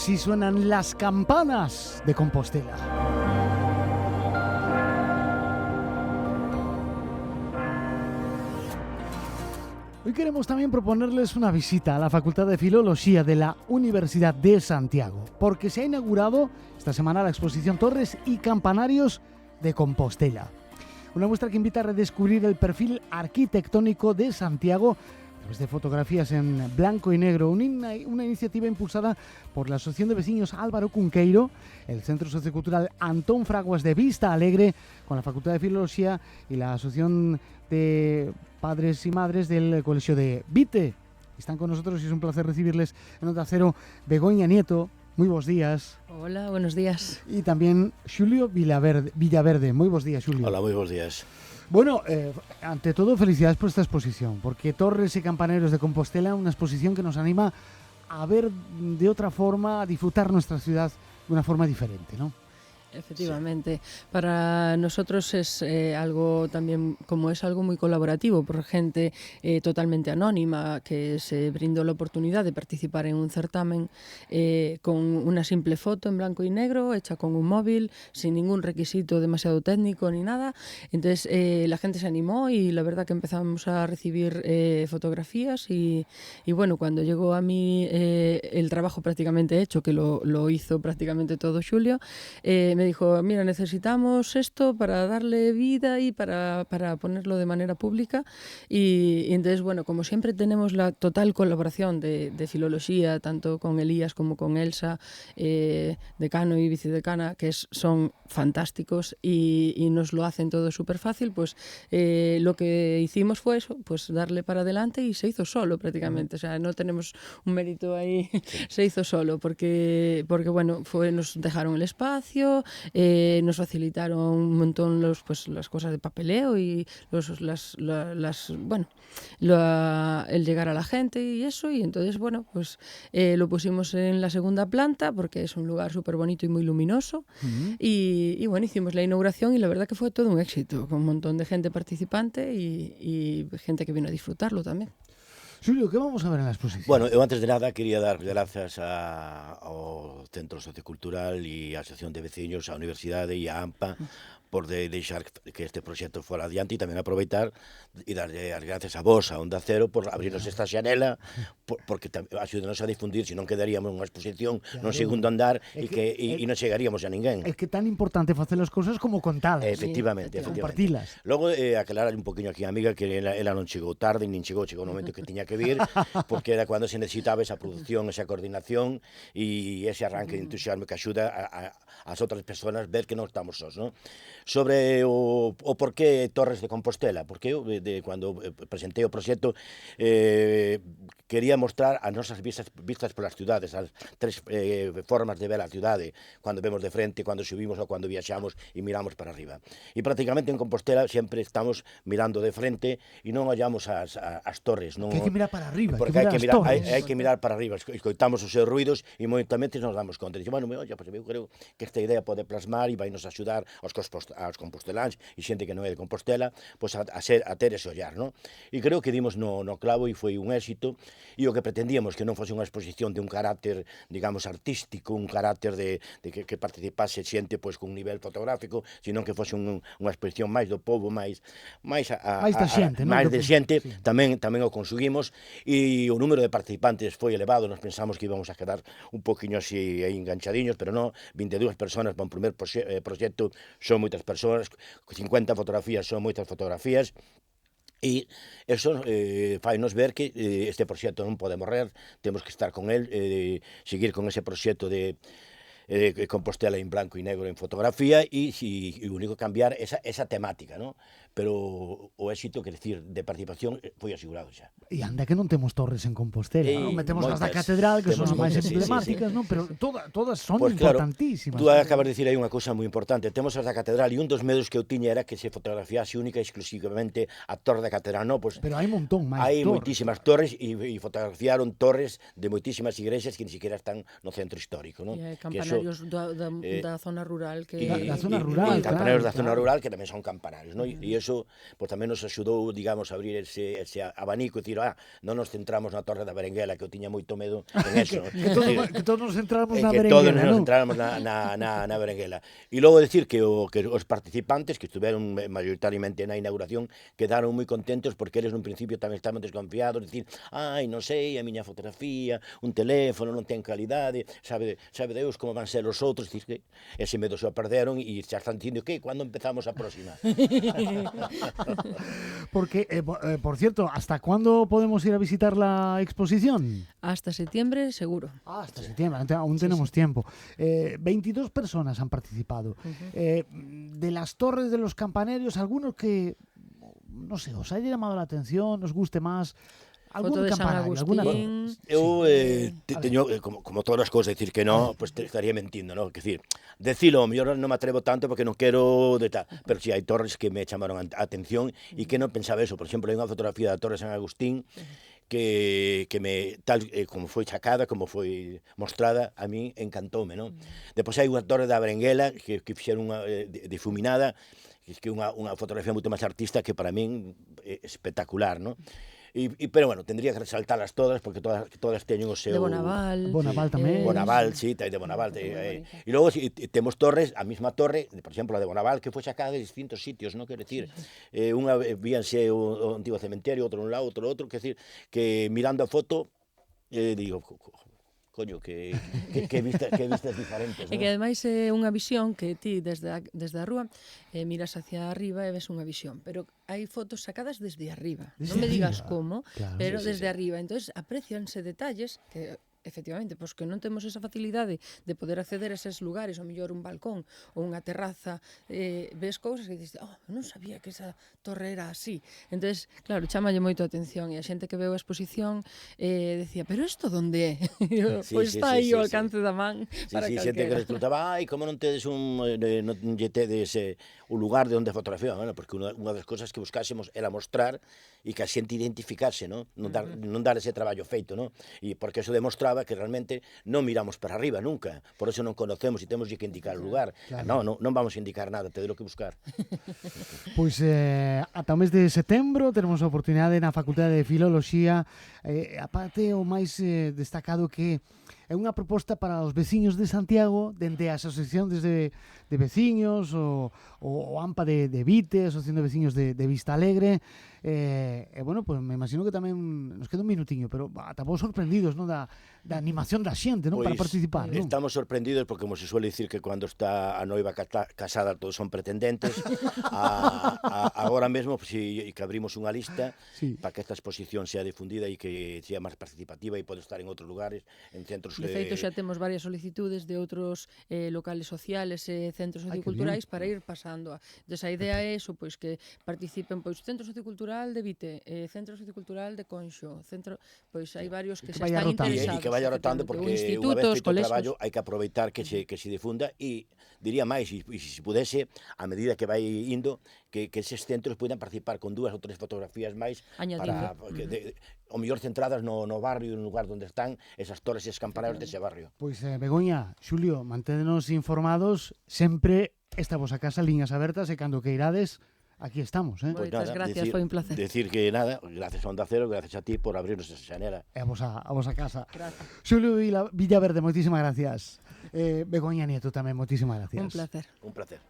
Así suenan las campanas de Compostela. Hoy queremos también proponerles una visita a la Facultad de Filología de la Universidad de Santiago, porque se ha inaugurado esta semana la exposición Torres y Campanarios de Compostela. Una muestra que invita a redescubrir el perfil arquitectónico de Santiago a través de fotografías en blanco y negro, una iniciativa impulsada por la Asociación de Vecinos Álvaro Cunqueiro, el Centro Sociocultural Antón Fraguas de Vista Alegre, con la Facultad de Filología y la Asociación de Padres y Madres del Colegio de Vite. Están con nosotros y es un placer recibirles en Onda Cero Begoña Nieto. Muy buenos días. Hola, buenos días. Y también Xulio Villaverde. Muy buenos días, Xulio. Hola, muy buenos días. Bueno, ante todo, felicidades por esta exposición, porque Torres y Campaneros de Compostela, una exposición que nos anima a ver de otra forma, a disfrutar nuestra ciudad de una forma diferente, ¿no? Efectivamente, sí. Para nosotros es algo también, como es algo muy colaborativo, por gente totalmente anónima que se brindó la oportunidad de participar en un certamen con una simple foto en blanco y negro, hecha con un móvil, sin ningún requisito demasiado técnico ni nada. Entonces la gente se animó y la verdad que empezamos a recibir fotografías y bueno, cuando llegó a mí el trabajo prácticamente hecho, que lo hizo prácticamente todo Xulio, me dijo, mira, necesitamos esto para darle vida y para ponerlo de manera pública y entonces, bueno, como siempre tenemos la total colaboración de filología, tanto con Elías como con Elsa, decano y vicedecana, que son fantásticos y nos lo hacen todo súper fácil, pues lo que hicimos fue eso, pues darle para adelante y se hizo solo prácticamente, o sea, no tenemos un mérito ahí, se hizo solo, porque bueno, nos dejaron el espacio, nos facilitaron un montón las cosas de papeleo y el llegar a la gente y eso, y entonces bueno, pues lo pusimos en la segunda planta porque es un lugar súper bonito y muy luminoso. Y bueno, hicimos la inauguración y la verdad que fue todo un éxito, con un montón de gente participante y gente que vino a disfrutarlo también. Xulio, ¿qué vamos a ver en la exposición? Bueno, eu antes de nada quería dar grazas ao Centro Sociocultural e a Asociación de Veciños, á Universidade e á AMPA por deixar que este proxecto fora adiante e tamén aproveitar e darlle as gracias a vos, a Onda Cero, por abrirnos esta xanela, porque axúdenos a difundir, senón quedaríamos nunha exposición nun segundo andar e non chegaríamos a ninguén. É que tan importante facer as cousas como contalas. Efectivamente. Compartilas. Logo, aclarar un poquinho aquí a amiga que ela non chegou tarde, nin chegou no momento que tiña que vir, porque era cando se necesitaba esa producción, esa coordinación e ese arranque de entusiasmo que axuda as outras persoas ver que non estamos sós, non? Sobre o porqué Torres de Compostela, porque eu, cando presentei o proxecto, quería mostrar as nosas vistas polas ciudades, as tres formas de ver a ciudade, cando vemos de frente, cando subimos ou cando viaxamos e miramos para arriba. E prácticamente en Compostela sempre estamos mirando de frente e non ollamos as torres. Non, que hai que mirar para arriba, porque hai que mirar para arriba, escoitamos os seus ruidos e momentamente nos damos conta. Dice, bueno, pues eu creo que esta idea pode plasmar e vai nos axudar aos composteláns e xente que non é de Compostela, pois a ter ese ollar, non? E creo que dimos no clavo e foi un éxito, e o que pretendíamos que non fose unha exposición de un carácter, digamos, artístico, un carácter de que participase xente pois con un nivel fotográfico, senón que fose unha exposición máis do povo, máis de xente, sí. Tamén o conseguimos, e o número de participantes foi elevado, nos pensamos que íbamos a quedar un poquinho así enganchadiños, pero non, 22 personas para un primer proxecto son moitas persoas, 50 fotografías son moitas fotografías, e eso fainos ver que este proxecto non pode morrer, temos que estar con el, seguir con ese proxecto de Compostela en blanco e negro en fotografía e o único cambiar esa temática, ¿no? Pero o éxito, quer decir, de participación foi asegurado xa. E anda que non temos torres en Compostela, non? Metemos as da catedral, que son as máis emblemáticas, non? Pero todas son importantísimas. Tú acabas de dicir aí unha cousa moi importante. Temos as da catedral e un dos medos que eu tiña era que se fotografiase única e exclusivamente a torre da catedral, non? Pero hai un montón máis torres. Hai moitísimas torres e fotografiaron torres de moitísimas igrexas que ni siquiera están no centro histórico, non? E hai campanarios da zona rural. Da zona rural, campanarios da zona rural que tamén son campanarios, non? E eso pues tamén nos axudou, digamos, a abrir ese abanico e dicir, non nos centramos na Torre da Berenguela, que eu tiña moito medo en eso. que todos nos centramos na que Berenguela, todos nos centramos na Berenguela. E logo decir que os participantes que estuveron mayoritariamente na inauguración quedaron moi contentos porque eles nun principio tamén estaban desconfiados, dicir, non sei, a miña fotografía, un teléfono non ten calidade, sabe Deus como van ser os outros, dicir que ese medo se o perderon e xa están dicindo que cando empezamos a próxima. Porque, por cierto, ¿hasta cuándo podemos ir a visitar la exposición? Hasta septiembre, seguro. Hasta septiembre, aún tenemos tiempo. 22 personas han participado. De las torres de los campanarios, algunos que, no sé, os haya llamado la atención, os guste más. Foto de San Agustín. Eu teño, como todas as cousas, decir que non, pues estaría mentindo, non? Que decir, decilo, mellor non me atrevo tanto porque non quero de tal, pero si hai torres que me chamaron a atención e que non pensaba eso. Por exemplo, hai unha fotografía da Torre de San Agustín que me, tal como foi chacada, como foi mostrada, a mí encantoume, non? Depois hai unha torre da Berenguela que fixeron unha difuminada, que é unha fotografía moito máis artista que para min é espectacular, non? Pero, bueno, tendría que resaltarlas todas, porque todas teñen o seu... De Bonaval. Bonaval tamén. Bonaval, sí, de Bonaval. E logo temos torres, a mesma torre, por exemplo, a de Bonaval, que foi sacada de distintos sitios, non? Quero dicir, unha víanse o antigo cementerio, outro un lado, outro, quero dicir, que mirando a foto, digo... Coño, que vistas diferentes, non? E que ademais é unha visión que ti desde a rúa miras hacia arriba e ves unha visión, pero hai fotos sacadas desde arriba. Non me digas como, claro, pero desde arriba. Entonces aprecianse detalles que efectivamente, pois que non temos esa facilidade de poder acceder a eses lugares, ou mellor un balcón ou unha terraza, ves cousas que dices, non sabía que esa torre era así. Entonces, claro, chámalle moito a atención, e a xente que veu a exposición decía, pero isto onde é? Pois está aí ao alcance da man para calquera. Xente que resultaba, como non tedes non lle tedes un lugar de onde fotografía, bueno, porque unha das cousas que buscásemos era mostrar e que a xente identificase, non dar ese traballo feito, non? E porque eso demostraba que realmente non miramos para arriba nunca, por eso non conocemos e temos que indicar o lugar. Non vamos a indicar nada, tedelo que buscar. Pois ata o mes de setembro teremos a oportunidade na Facultade de Filoloxía, aparte o máis destacado que é unha proposta para os veciños de Santiago, dende as asociacións de veciños, o AMPA de Vite, a Asociación de Veciños de Vista Alegre, bueno, pues me imagino que tamén nos queda un minutiño, pero ata vos sorprendidos, non, da animación da xente, non, para participar, non? Estamos sorprendidos porque, como se suele dicir, que cando está a noiva casada todos son pretendentes. Agora mesmo, que abrimos unha lista para que esta exposición sea difundida e que sea máis participativa e pode estar en outros lugares, en centros... De feito, xa temos varias solicitudes de outros locales sociales e centros socioculturais para ir pasando. Entón, a idea é eso, pois que participen Centro Sociocultural de Vite, Centro Sociocultural de Conxo, pois hai varios que xa están interesados. E que vaya rotando, porque unha vez feito o traballo hai que aproveitar que se difunda e, diría máis, e se pudese, a medida que vai indo, que eses centros poidan participar con 2 ou 3 fotografías máis para o mellor centradas no barrio, no lugar onde están esas torres e esas campanarios dese barrio. Pois, Begoña, Xulio, mantédenos informados, sempre esta vosa casa, liñas abertas, e cando que irades, aquí estamos, Pues moitas gracias, foi un placer. Decir que nada, gracias a Onda Cero, gracias a ti por abrirnos esa xanera. E a vosa casa. Gracias. Xulio Villaverde, moitísimas gracias. Begoña Nieto tamén, moitísimas gracias. Un placer. Un placer.